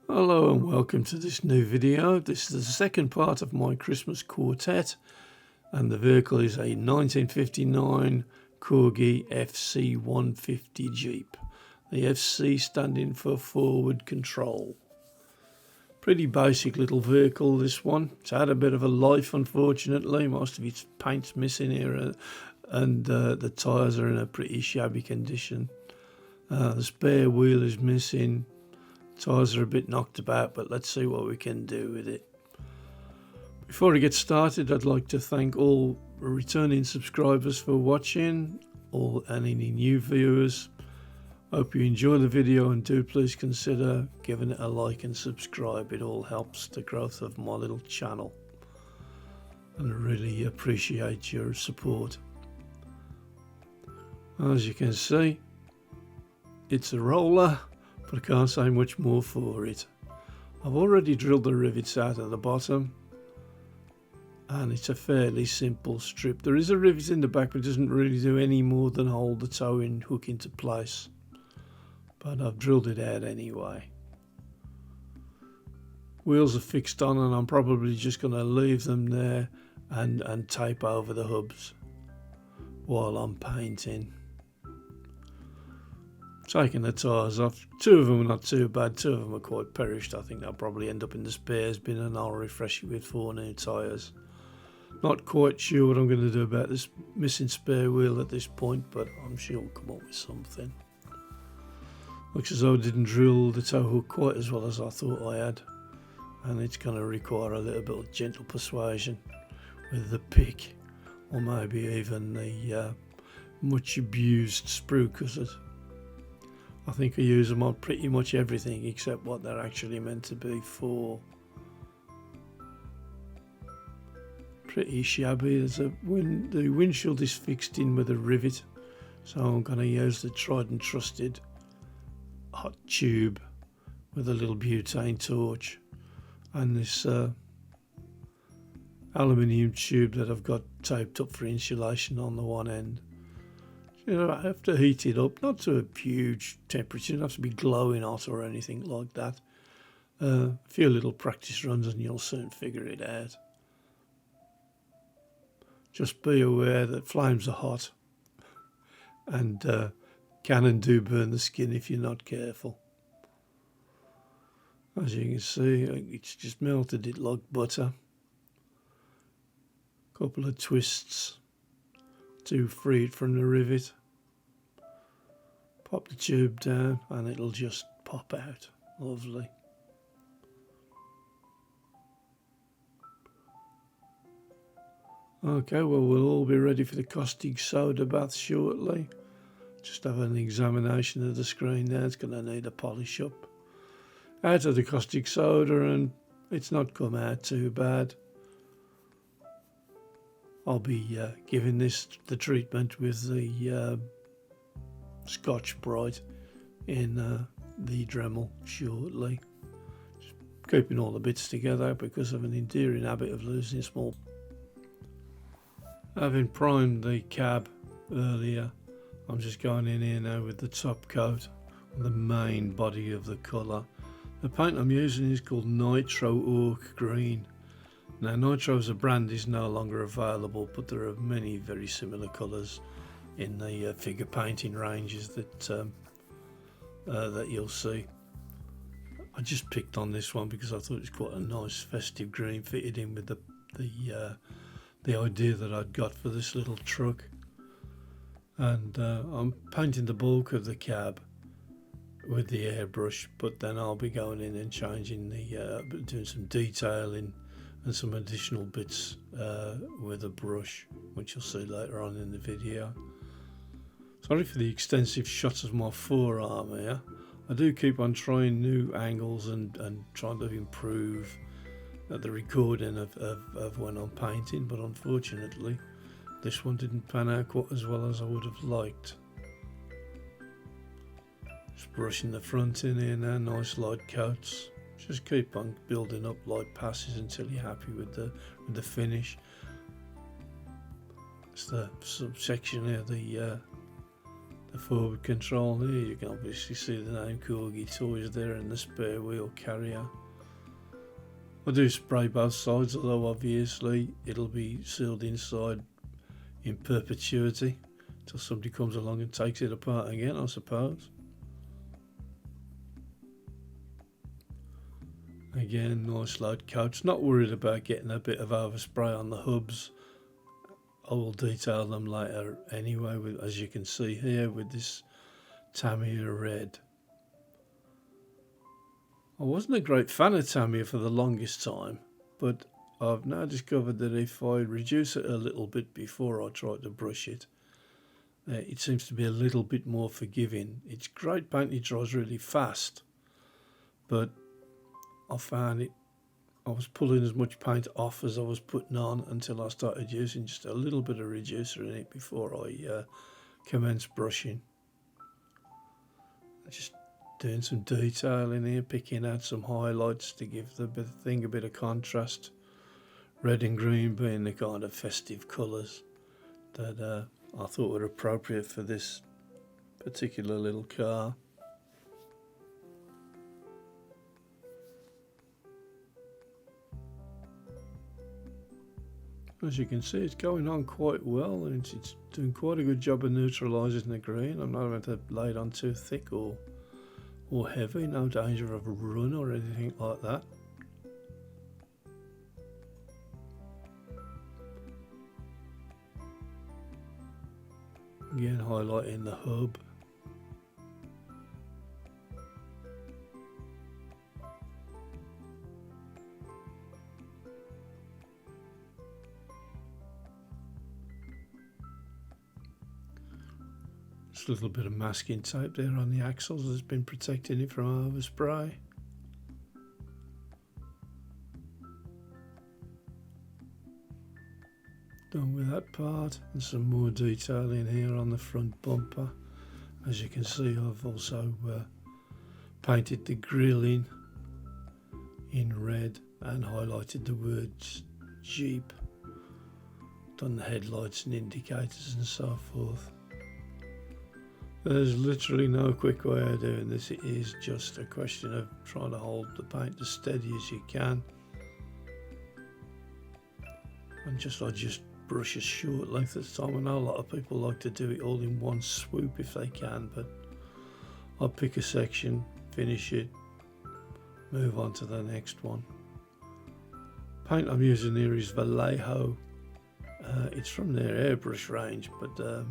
Hello and welcome to this new video. This is the second part of my Christmas Quartet, and the vehicle is a 1959 Corgi FC 150 Jeep. The FC standing for forward control. Pretty basic little vehicle, this one. It's had a bit of a life, unfortunately. Most of its paint's missing here and the tyres are in a pretty shabby condition. The spare wheel is missing. Tyres are a bit knocked about, but let's see what we can do with it. Before I get started, I'd like to thank all returning subscribers for watching, and any new viewers. Hope you enjoy the video, and do please consider giving it a like and subscribe. It all helps the growth of my little channel, and I really appreciate your support. As you can see, it's a roller, but I can't say much more for it. I've already drilled the rivets out at the bottom, and it's a fairly simple strip. There is a rivet in the back, but it doesn't really do any more than hold the towing hook into place. But I've drilled it out anyway. Wheels are fixed on, and I'm probably just going to leave them there and tape over the hubs while I'm painting. Taking the tyres off. Two of them are not too bad, two of them are quite perished. I think they'll probably end up in the spares bin, and I'll refresh it with 4 new tyres. Not quite sure what I'm going to do about this missing spare wheel at this point, but I'm sure we'll come up with something. Looks as though I didn't drill the tow hook quite as well as I thought I had, and it's going to require a little bit of gentle persuasion with the pick, or maybe even the much abused sprue cutters. I think I use them on pretty much everything except what they're actually meant to be for. Pretty shabby. The windshield is fixed in with a rivet, so I'm going to use the tried and trusted hot tube with a little butane torch, and this aluminium tube that I've got taped up for insulation on the one end. You know, I have to heat it up, not to a huge temperature. It doesn't have to be glowing hot or anything like that. A few little practice runs and you'll soon figure it out. Just be aware that flames are hot, and can and do burn the skin if you're not careful. As you can see, it's just melted it like butter. Couple of twists to free it from the rivet. Pop the tube down and it'll just pop out. Lovely. Okay, well, we'll all be ready for the caustic soda bath shortly. Just have an examination of the screen now. It's going to need a polish up. Out of the caustic soda, and it's not come out too bad. I'll be giving this the treatment with the Scotch Brite in the Dremel shortly. Just keeping all the bits together because of an endearing habit of losing small. Having primed the cab earlier, I'm just going in here now with the top coat on the main body of the colour. The paint I'm using is called Nitro Orc Green. Now, Nitro as a brand is no longer available, but there are many very similar colours in the figure painting ranges that you'll see. I just picked on this one because I thought it was quite a nice festive green, fitted in with the idea that I'd got for this little truck. And I'm painting the bulk of the cab with the airbrush, but then I'll be going in and changing doing some detailing and some additional bits with a brush, which you'll see later on in the video. Sorry for the extensive shots of my forearm here. I do keep on trying new angles and trying to improve the recording of when I'm painting, but unfortunately this one didn't pan out quite as well as I would have liked. Just brushing the front in here now, nice light coats. Just keep on building up light passes until you're happy with the finish. It's the subsection here, the the forward control here, you can obviously see the name Corgi Toys there and the spare wheel carrier. I do spray both sides, although obviously it'll be sealed inside in perpetuity till somebody comes along and takes it apart again, I suppose. Again, nice load coats. Not worried about getting a bit of overspray on the hubs. I will detail them later anyway, as you can see here with this Tamiya red. I wasn't a great fan of Tamiya for the longest time, but I've now discovered that if I reduce it a little bit before I try to brush it, it seems to be a little bit more forgiving. It's great paint, it dries really fast, but I found I was pulling as much paint off as I was putting on until I started using just a little bit of reducer in it before I commenced brushing. Just doing some detailing here, picking out some highlights to give the thing a bit of contrast. Red and green being the kind of festive colours that I thought were appropriate for this particular little car. As you can see, it's going on quite well, and it's doing quite a good job of neutralising the green. I'm not going to lay it on too thick or heavy, no danger of a run or anything like that. Again, highlighting the hub. Just a little bit of masking tape there on the axles that's been protecting it from overspray. Done with that part, and some more detailing here on the front bumper. As you can see, I've also painted the grille in red and highlighted the words Jeep. Done the headlights and indicators and so forth. There's literally no quick way of doing this. It is just a question of trying to hold the paint as steady as you can. And I just brush a short length at a time. I know a lot of people like to do it all in one swoop if they can, but I'll pick a section, finish it, move on to the next one. Paint I'm using here is Vallejo. It's from their airbrush range, but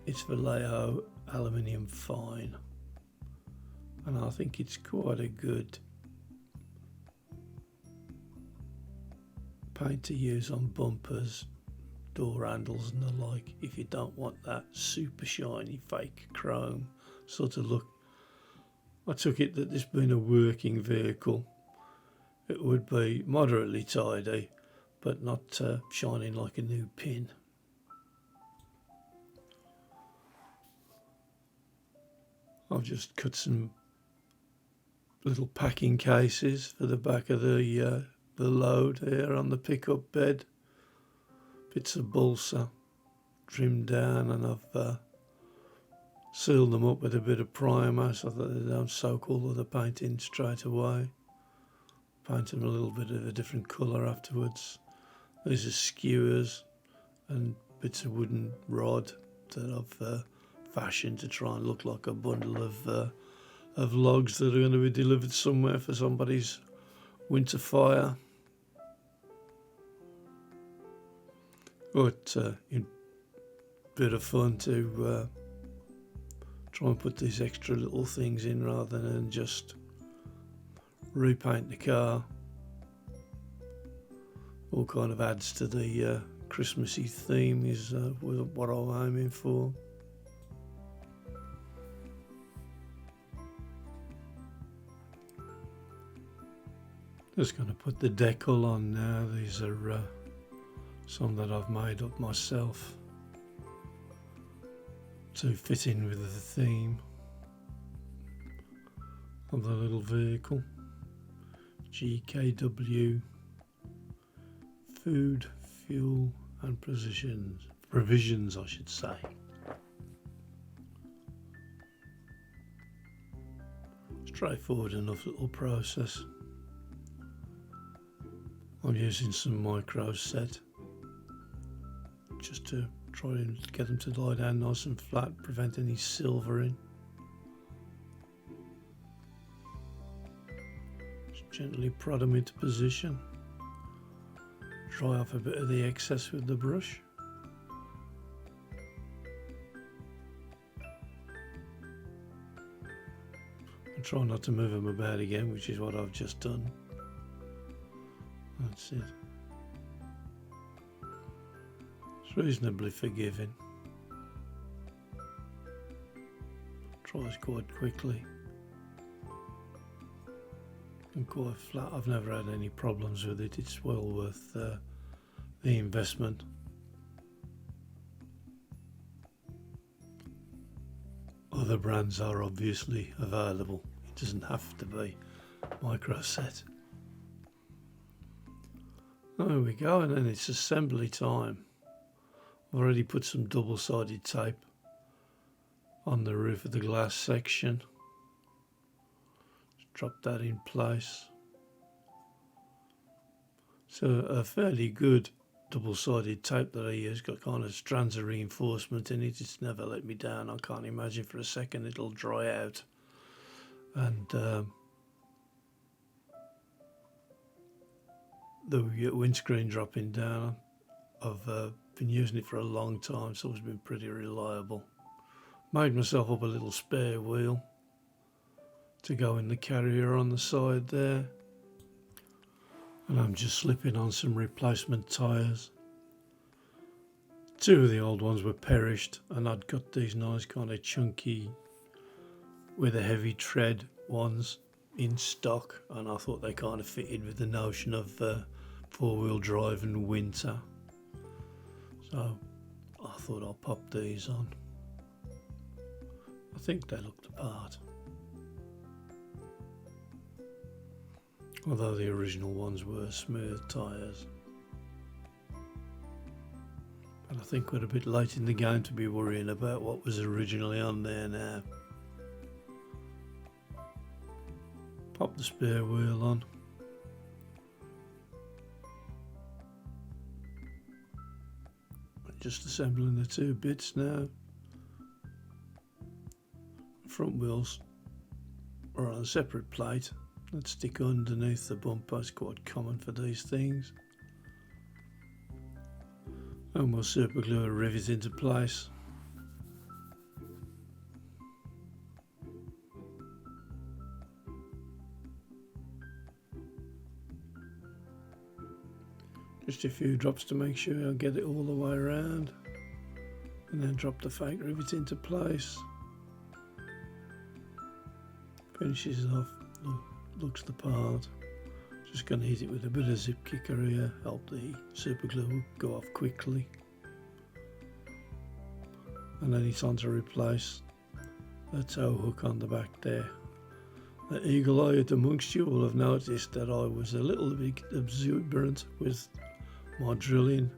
it's Vallejo aluminium fine, and I think it's quite a good paint to use on bumpers, door handles and the like, if you don't want that super shiny fake chrome sort of look. I took it that this being a working vehicle, it would be moderately tidy but not shining like a new pin. I've just cut some little packing cases for the back of the load here on the pickup bed. Bits of balsa trimmed down, and I've sealed them up with a bit of primer so that they don't soak all of the paint in straight away. Paint them a little bit of a different colour afterwards. These are skewers and bits of wooden rod that I've fashioned to try and look like a bundle of logs that are going to be delivered somewhere for somebody's winter fire. But a bit of fun to try and put these extra little things in rather than just repaint the car. All kind of adds to the Christmassy theme is what I'm aiming for. Just going to put the decal on now. These are some that I've made up myself to fit in with the theme of the little vehicle. GKW Food, Fuel and Provisions I should say. Straightforward enough little process. I'm using some micro set just to try and get them to lie down nice and flat, prevent any silvering. Just gently prod them into position. Dry off a bit of the excess with the brush. And try not to move them about again, which is what I've just done. That's it. It's reasonably forgiving. Dries quite quickly. And quite flat. I've never had any problems with it. It's well worth the investment. Other brands are obviously available. It doesn't have to be micro set. There we go, and then it's assembly time. I've already put some double-sided tape on the roof of the glass section. Just drop that in place. So a fairly good double-sided tape that I use, got kind of strands of reinforcement in it. It's never let me down. I can't imagine for a second it'll dry out. And the windscreen dropping down, I've been using it for a long time, so it's been pretty reliable. Made myself up a little spare wheel to go in the carrier on the side there, and I'm just slipping on some replacement tyres. Two of the old ones were perished, and I'd got these nice kind of chunky with a heavy tread ones in stock, and I thought they kind of fitted with the notion of four-wheel drive and winter, so I thought I'll pop these on. I think they look the part, although the original ones were smooth tyres. But I think we're a bit late in the game to be worrying about what was originally on there now. Pop the spare wheel on. Just assembling the two bits now. Front wheels are on a separate plate that stick underneath the bumper. It's quite common for these things. And we'll super glue a rivet into place. Just a few drops to make sure I get it all the way around, and then drop the fake rivet into place. Finishes off, looks the part. Just going to hit it with a bit of zip kicker here, help the super glue go off quickly. And then it's on to replace the tow hook on the back there. The eagle-eyed amongst you will have noticed that I was a little bit exuberant with my drilling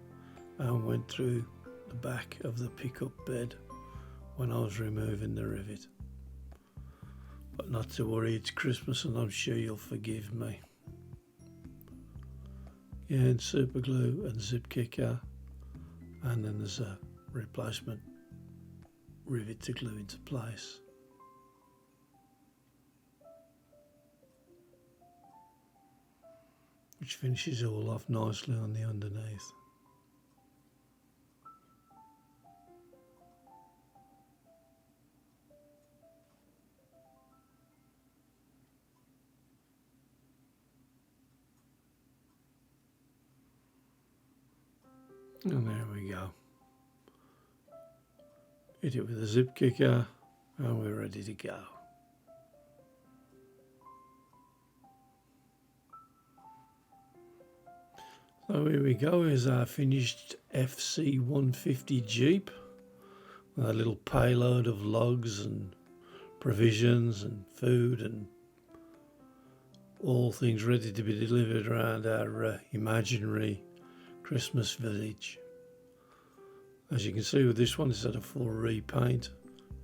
and went through the back of the pickup bed when I was removing the rivet. But not to worry, it's Christmas and I'm sure you'll forgive me. Again, super glue and zip kicker, and then there's a replacement rivet to glue into place. Which finishes all off nicely on the underneath. And there we go. Hit it with a zip kicker and we're ready to go. So here we go, is our finished FC 150 Jeep with a little payload of logs and provisions and food and all things ready to be delivered around our imaginary Christmas village. As you can see with this one, it's had a full repaint,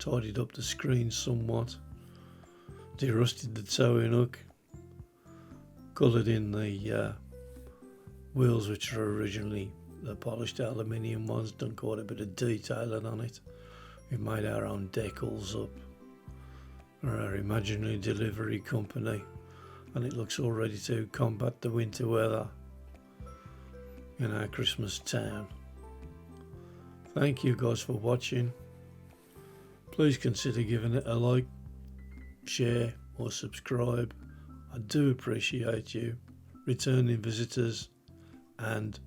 tidied up the screen somewhat, derusted the towing hook, coloured in the wheels, which are originally the polished aluminium ones, done quite a bit of detailing on it. We've made our own decals up for our imaginary delivery company, and it looks all ready to combat the winter weather in our Christmas town. Thank you guys for watching. Please consider giving it a like, share or subscribe. I do appreciate you, returning visitors and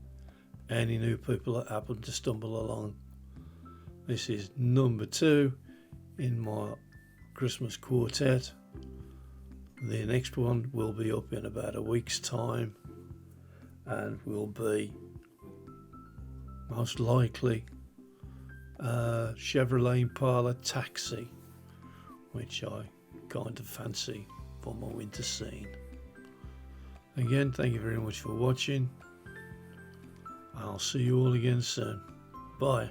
any new people that happen to stumble along. This is number 2 in my Christmas Quartet. The next one will be up in about a week's time and will be most likely a Chevrolet Impala Taxi, which I kind of fancy for my winter scene. Again, thank you very much for watching. I'll see you all again soon. Bye.